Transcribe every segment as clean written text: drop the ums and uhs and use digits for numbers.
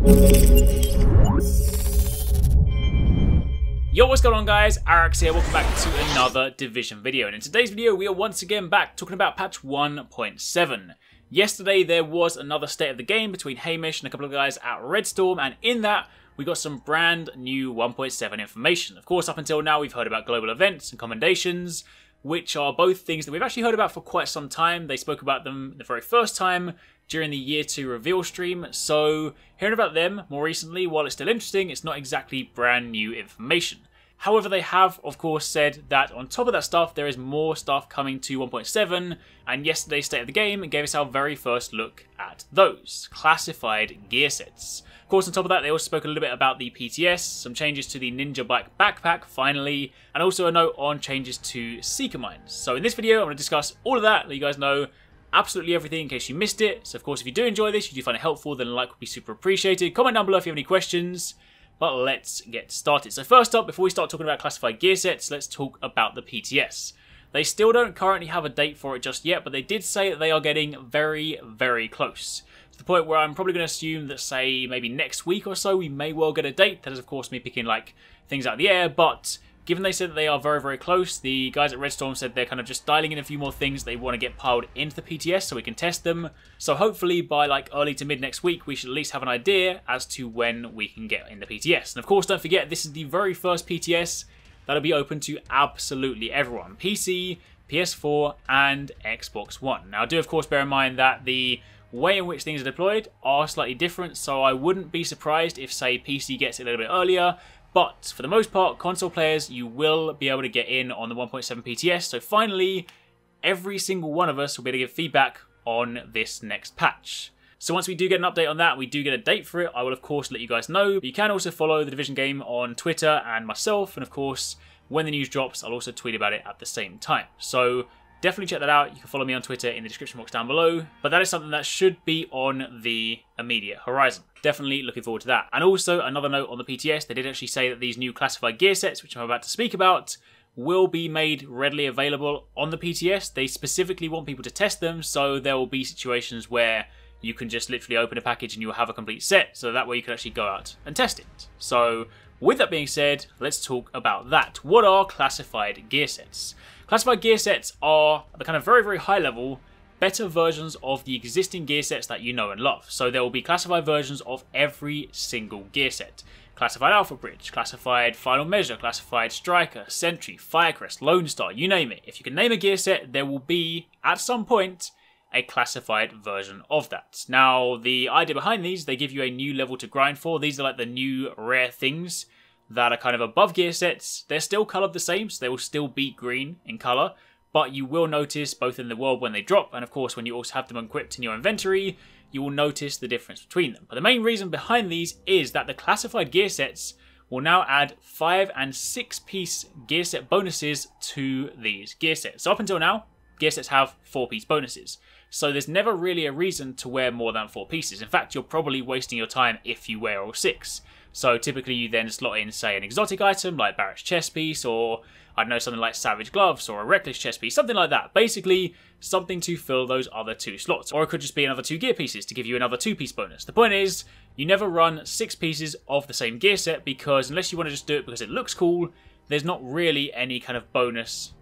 Yo, what's going on guys? Arekkz here, welcome back to another Division video, and in today's video we are once again back talking about patch 1.7. Yesterday there was another state of the game between Hamish and a couple of guys at Redstorm, and in that we got some brand new 1.7 information. Of course, up until now we've heard about global events and commendations, which are both things that we've actually heard about for quite some time. They spoke about them the very first time during the Year 2 reveal stream, so hearing about them more recently, while it's still interesting, it's not exactly brand new information. However, they have, of course, said that on top of that stuff, there is more stuff coming to 1.7, and yesterday's State of the Game gave us our very first look at those classified gear sets. Of course, on top of that, they also spoke a little bit about the PTS, some changes to the Ninja Black backpack, finally, and also a note on changes to Seeker Mines. So in this video, I'm going to discuss all of that, let you guys know absolutely everything in case you missed it. So of course, if you do enjoy this, you do find it helpful, then a like would be super appreciated. Comment down below if you have any questions. But let's get started. So first up, before we start talking about classified gear sets, let's talk about the PTS. They still don't currently have a date for it just yet, but they did say that they are getting very, very close. To the point where I'm probably going to assume that, say, maybe next week or so, we may well get a date. That is, of course, me picking, like, things out of the air, but given they said that they are very, very close, the guys at Redstorm said they're kind of just dialing in a few more things they want to get piled into the PTS so we can test them. So hopefully by like early to mid next week, we should at least have an idea as to when we can get in the PTS. And of course, don't forget, this is the very first PTS that'll be open to absolutely everyone. PC, PS4, and Xbox One. Now, do of course bear in mind that the way in which things are deployed are slightly different, so I wouldn't be surprised if, say, PC gets it a little bit earlier. But for the most part, console players, you will be able to get in on the 1.7 PTS. So finally, every single one of us will be able to give feedback on this next patch. So once we do get an update on that, we do get a date for it, I will of course let you guys know. But you can also follow the Division game on Twitter and myself. And of course, when the news drops, I'll also tweet about it at the same time. So definitely check that out. You can follow me on Twitter in the description box down below. But that is something that should be on the immediate horizon. Definitely looking forward to that. And also, another note on the PTS, they did actually say that these new classified gear sets, which I'm about to speak about, will be made readily available on the PTS. They specifically want people to test them, so there will be situations where you can just literally open a package and you'll have a complete set, so that way you can actually go out and test it. So, with that being said, let's talk about that. What are classified gear sets? Classified gear sets are the kind of very, very high level, better versions of the existing gear sets that you know and love. So there will be classified versions of every single gear set. Classified Alpha Bridge, classified Final Measure, classified Striker, Sentry, Firecrest, Lone Star, you name it. If you can name a gear set, there will be, at some point, a classified version of that. Now, the idea behind these, they give you a new level to grind for. These are like the new rare things that are kind of above gear sets. They're still coloured the same, so they will still be green in colour. But you will notice both in the world when they drop, and of course when you also have them equipped in your inventory, you will notice the difference between them. But the main reason behind these is that the classified gear sets will now add 5 and 6 piece gear set bonuses to these gear sets. So up until now, gear sets have 4 piece bonuses. So there's never really a reason to wear more than 4 pieces. In fact, you're probably wasting your time if you wear all 6. So typically you then slot in, say, an exotic item like Barrett's chest piece, or I don't know, something like Savage Gloves or a Reckless chest piece, something like that. Basically, something to fill those other 2 slots. Or it could just be another 2 gear pieces to give you another 2 piece bonus. The point is, you never run 6 pieces of the same gear set, because unless you want to just do it because it looks cool, there's not really any kind of bonus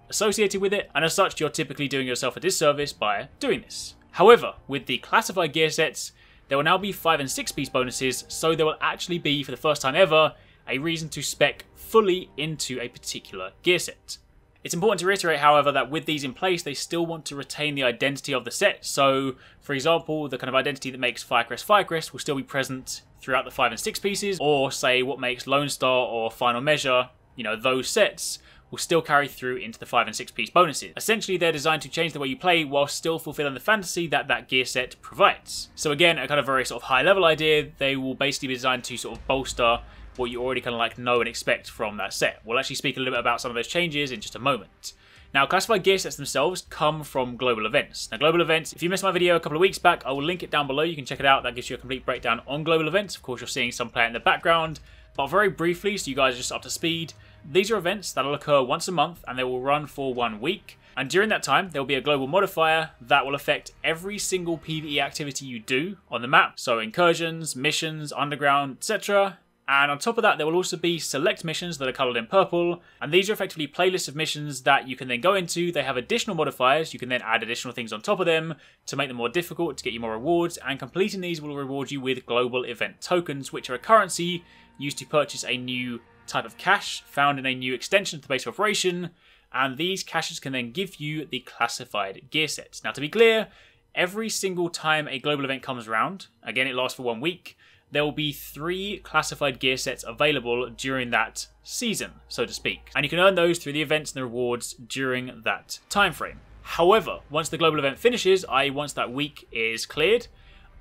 associated with it. And as such, you're typically doing yourself a disservice by doing this. However, with the classified gear sets, there will now be 5 and 6 piece bonuses, so there will actually be, for the first time ever, a reason to spec fully into a particular gear set. It's important to reiterate, however, that with these in place, they still want to retain the identity of the set. So, for example, the kind of identity that makes Firecrest will still be present throughout the 5 and 6 pieces, or say what makes Lone Star or Final Measure, you know, those sets will still carry through into the 5 and 6 piece bonuses. Essentially, they're designed to change the way you play while still fulfilling the fantasy that that gear set provides. So again, a kind of very sort of high level idea, they will basically be designed to sort of bolster what you already kind of like know and expect from that set. We'll actually speak a little bit about some of those changes in just a moment. Now, classified gear sets themselves come from global events. Now, global events, if you missed my video a couple of weeks back, I will link it down below. You can check it out. That gives you a complete breakdown on global events. Of course, you're seeing some play in the background. But very briefly, so you guys are just up to speed, These are events that will occur once a month and they will run for 1 week. And during that time, there will be a global modifier that will affect every single PvE activity you do on the map. So incursions, missions, underground, etc. And on top of that, there will also be select missions that are coloured in purple. And these are effectively playlists of missions that you can then go into. They have additional modifiers. You can then add additional things on top of them to make them more difficult, to get you more rewards. And completing these will reward you with global event tokens, which are a currency used to purchase a new type of cash found in a new extension to the base of operation. And these caches can then give you the classified gear sets. Now, to be clear, every single time a global event comes around, again, it lasts for 1 week, there will be 3 classified gear sets available during that season, so to speak. And you can earn those through the events and the rewards during that time frame. However, once the global event finishes, i.e. once that week is cleared,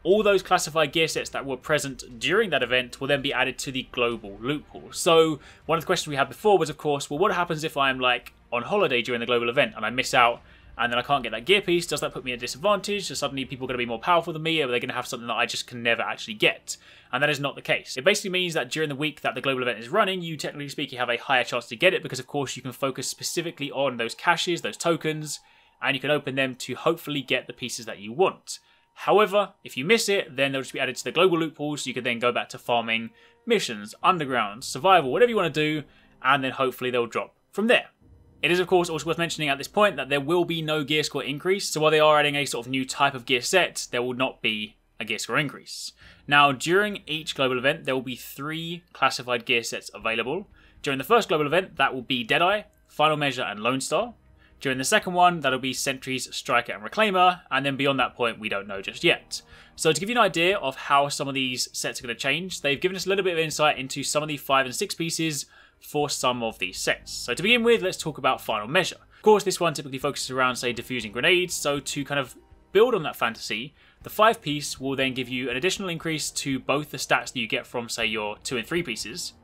all those classified gear sets that were present during that event will then be added to the global loot pool. So one of the questions we had before was, of course, well, what happens if I'm like on holiday during the global event and I miss out and then I can't get that gear piece? Does that put me at a disadvantage? Are suddenly people going to be more powerful than me? Or are they going to have something that I just can never actually get? And that is not the case. It basically means that during the week that the global event is running, you technically speaking have a higher chance to get it because, of course, you can focus specifically on those caches, those tokens, and you can open them to hopefully get the pieces that you want. However, if you miss it, then they'll just be added to the global loot pool, so you can then go back to farming, missions, underground, survival, whatever you want to do, and then hopefully they'll drop from there. It is, of course, also worth mentioning at this point that there will be no gear score increase, so while they are adding a sort of new type of gear set, there will not be a gear score increase. Now, during each global event, there will be 3 classified gear sets available. During the first global event, that will be Deadeye, Final Measure, and Lone Star. During the second one, that'll be Sentries, Striker, and Reclaimer, and then beyond that point, we don't know just yet. So to give you an idea of how some of these sets are going to change, they've given us a little bit of insight into some of the 5 and 6 pieces for some of these sets. So to begin with, let's talk about Final Measure. Of course, this one typically focuses around, say, defusing grenades, so to kind of build on that fantasy, the 5 piece will then give you an additional increase to both the stats that you get from, say, your 2 and 3 pieces.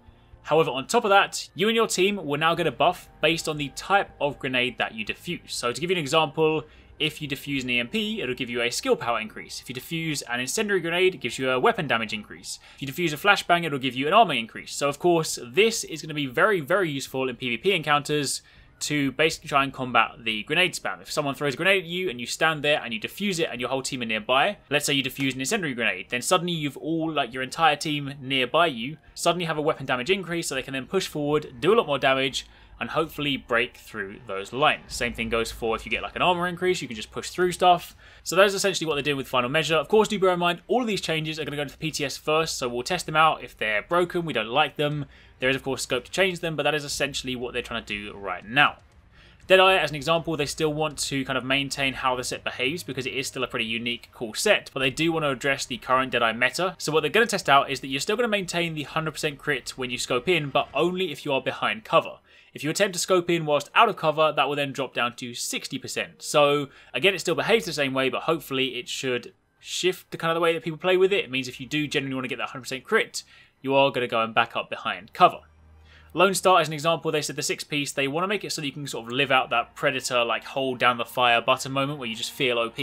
However, on top of that, you and your team will now get a buff based on the type of grenade that you defuse. So to give you an example, if you defuse an EMP, it'll give you a skill power increase. If you defuse an incendiary grenade, it gives you a weapon damage increase. If you defuse a flashbang, it'll give you an armor increase. So of course, this is going to be very, very useful in PvP encounters to basically try and combat the grenade spam. If someone throws a grenade at you and you stand there and you defuse it and your whole team are nearby, let's say you defuse an incendiary grenade, then suddenly you've all, like your entire team nearby you, suddenly have a weapon damage increase so they can then push forward, do a lot more damage, and hopefully break through those lines. Same thing goes for if you get like an armor increase, you can just push through stuff. So that is essentially what they're doing with Final Measure. Of course, do bear in mind, all of these changes are going to go into the PTS first, so we'll test them out. If they're broken, we don't like them, there is of course scope to change them, but that is essentially what they're trying to do right now. Deadeye, as an example, they still want to kind of maintain how the set behaves because it is still a pretty unique, cool set, but they do want to address the current Deadeye meta. So what they're going to test out is that you're still going to maintain the 100% crit when you scope in, but only if you are behind cover. If you attempt to scope in whilst out of cover, that will then drop down to 60%. So again, it still behaves the same way, but hopefully it should shift the kind of the way that people play with it. It means if you do genuinely want to get that 100% crit, you are going to go and back up behind cover. Lone Star, as an example, they said the 6 piece, they want to make it so that you can sort of live out that Predator, like, hold down the fire button moment where you just feel OP.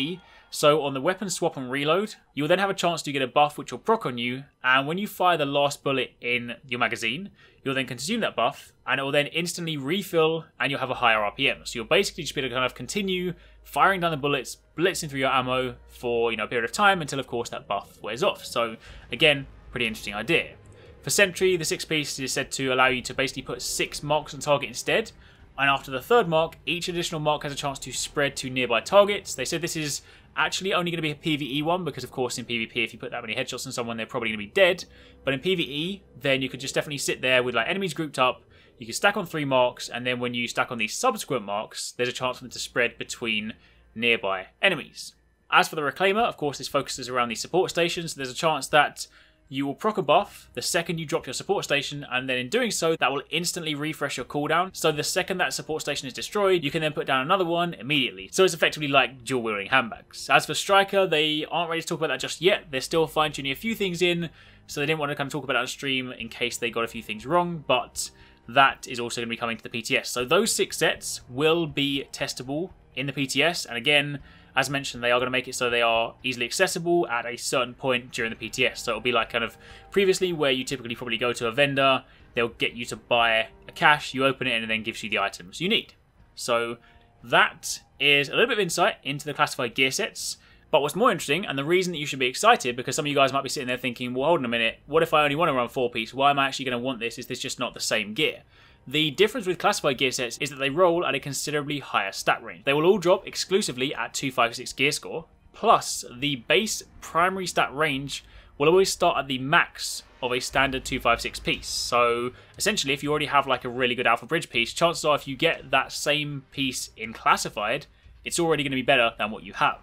So on the weapon swap and reload, you'll then have a chance to get a buff which will proc on you, and when you fire the last bullet in your magazine, you'll then consume that buff, and it will then instantly refill, and you'll have a higher RPM. So you'll basically just be able to kind of continue firing down the bullets, blitzing through your ammo for, a period of time until, of course, that buff wears off. So, again, pretty interesting idea. For Sentry, the 6 piece is said to allow you to basically put 6 marks on target instead, and after the 3rd mark, each additional mark has a chance to spread to nearby targets. They said this is actually only going to be a PvE one, because of course in PvP if you put that many headshots on someone they're probably going to be dead, but in PvE then you could just definitely sit there with like enemies grouped up, you can stack on 3 marks, and then when you stack on these subsequent marks, there's a chance for them to spread between nearby enemies. As for the Reclaimer, of course this focuses around the support stations, so there's a chance that you will proc a buff the second you drop your support station, and then in doing so, that will instantly refresh your cooldown. So the second that support station is destroyed, you can then put down another one immediately. So it's effectively like dual-wielding handbags. As for Striker, they aren't ready to talk about that just yet. They're still fine-tuning a few things in, so they didn't want to kind of talk about it on stream in case they got a few things wrong, but that is also going to be coming to the PTS. So those 6 sets will be testable in the PTS, and again, as mentioned, they are going to make it so they are easily accessible at a certain point during the PTS. So it'll be like kind of previously where you typically probably go to a vendor, they'll get you to buy a cache, you open it, and it then gives you the items you need. So that is a little bit of insight into the classified gear sets. But what's more interesting, and the reason that you should be excited, because some of you guys might be sitting there thinking, well, hold on a minute, what if I only want to run 4-piece? Why am I actually going to want this? Is this just not the same gear? The difference with classified gear sets is that they roll at a considerably higher stat range. They will all drop exclusively at 256 gear score, plus the base primary stat range will always start at the max of a standard 256 piece. So essentially, if you already have like a really good Alpha Bridge piece, chances are if you get that same piece in classified, it's already going to be better than what you have.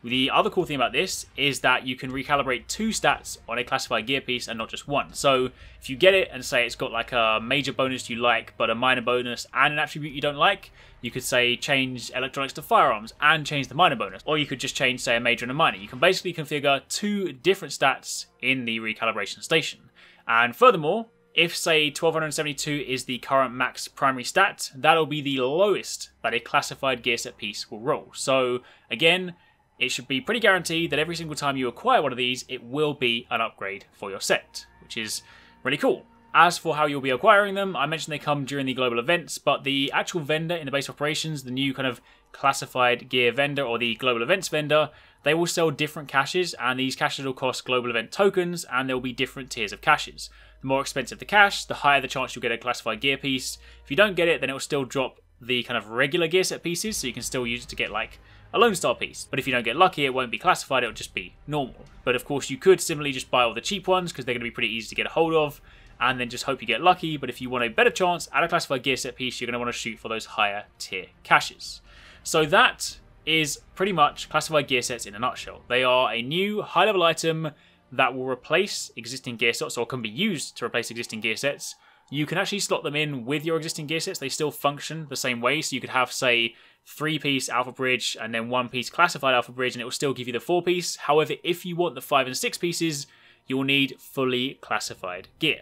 The other cool thing about this is that you can recalibrate 2 stats on a classified gear piece and not just 1. So if you get it and say it's got like a major bonus you like but a minor bonus and an attribute you don't like, you could say change electronics to firearms and change the minor bonus. Or you could just change, say, a major and a minor. You can basically configure 2 different stats in the recalibration station. And furthermore, if, say, 1272 is the current max primary stat, that'll be the lowest that a classified gear set piece will roll. So again, it should be pretty guaranteed that every single time you acquire one of these, it will be an upgrade for your set, which is really cool. As for how you'll be acquiring them, I mentioned they come during the global events, but the actual vendor in the base operations, the new kind of classified gear vendor or the global events vendor, they will sell different caches, and these caches will cost global event tokens, and there will be different tiers of caches. The more expensive the cache, the higher the chance you'll get a classified gear piece. If you don't get it, then it will still drop the kind of regular gear set pieces, so you can still use it to get like a Lone Star piece. But if you don't get lucky, it won't be classified, it'll just be normal. But of course, you could similarly just buy all the cheap ones because they're going to be pretty easy to get a hold of, and then just hope you get lucky. But if you want a better chance at a classified gear set piece, you're going to want to shoot for those higher tier caches. So that is pretty much classified gear sets in a nutshell. They are a new high-level item that will replace existing gear sets, or can be used to replace existing gear sets. You can actually slot them in with your existing gear sets. They still function the same way. So you could have, say, 3-piece Alpha Bridge and then 1-piece classified Alpha Bridge, and it will still give you the 4-piece. However, if you want the 5 and 6 pieces, you will need fully classified gear.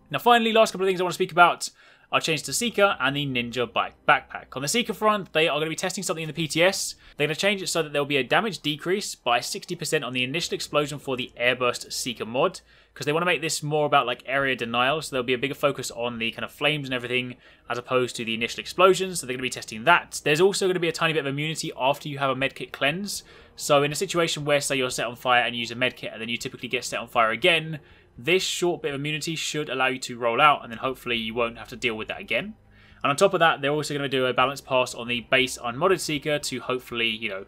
Now finally, last couple of things I want to speak about are changes to Seeker and the Ninja Bike Backpack. On the Seeker front, they are going to be testing something in the PTS. They're going to change it so that there will be a damage decrease by 60% on the initial explosion for the Airburst Seeker mod, because they want to make this more about like area denial, so there'll be a bigger focus on the kind of flames and everything as opposed to the initial explosions, so they're going to be testing that. There's also going to be a tiny bit of immunity after you have a medkit cleanse, so in a situation where, say, you're set on fire and you use a medkit and then you typically get set on fire again, this short bit of immunity should allow you to roll out, and then hopefully you won't have to deal with that again. And on top of that, they're also going to do a balance pass on the base unmodded Seeker to hopefully, you know,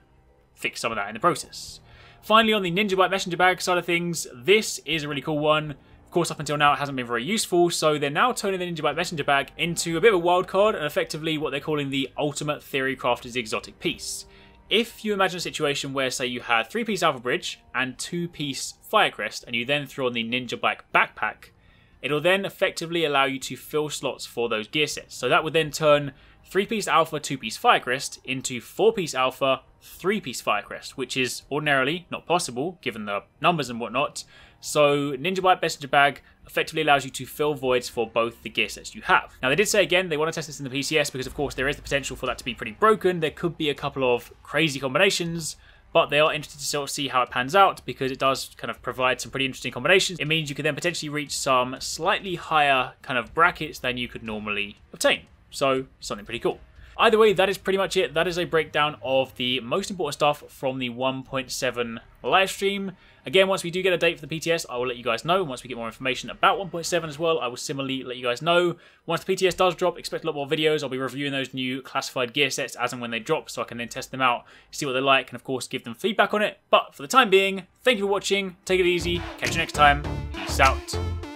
fix some of that in the process. Finally, on the Ninja Bike Messenger Bag side of things, this is a really cool one. Of course, up until now, it hasn't been very useful, so they're now turning the Ninja Bike Messenger Bag into a bit of a wild card and effectively what they're calling the ultimate theory crafted exotic piece. If you imagine a situation where, say, you had 3-piece Alpha Bridge and 2-piece Firecrest, and you then throw on the Ninja Bike Backpack, it'll then effectively allow you to fill slots for those gear sets. So that would then turn 3-piece Alpha, 2-piece Firecrest into 4-piece Alpha, 3-piece Firecrest, which is ordinarily not possible given the numbers and whatnot. So Ninja Bike Messenger Bag effectively allows you to fill voids for both the gear sets you have. Now they did say again they want to test this in the PTS because of course there is the potential for that to be pretty broken. There could be a couple of crazy combinations, but they are interested to sort of see how it pans out because it does kind of provide some pretty interesting combinations. It means you could then potentially reach some slightly higher kind of brackets than you could normally obtain. So something pretty cool. Either way, that is pretty much it. That is a breakdown of the most important stuff from the 1.7 livestream. Again, once we do get a date for the PTS, I will let you guys know. Once we get more information about 1.7 as well, I will similarly let you guys know. Once the PTS does drop, expect a lot more videos. I'll be reviewing those new classified gear sets as and when they drop, so I can then test them out, see what they like, and of course give them feedback on it. But for the time being, thank you for watching. Take it easy. Catch you next time. Peace out.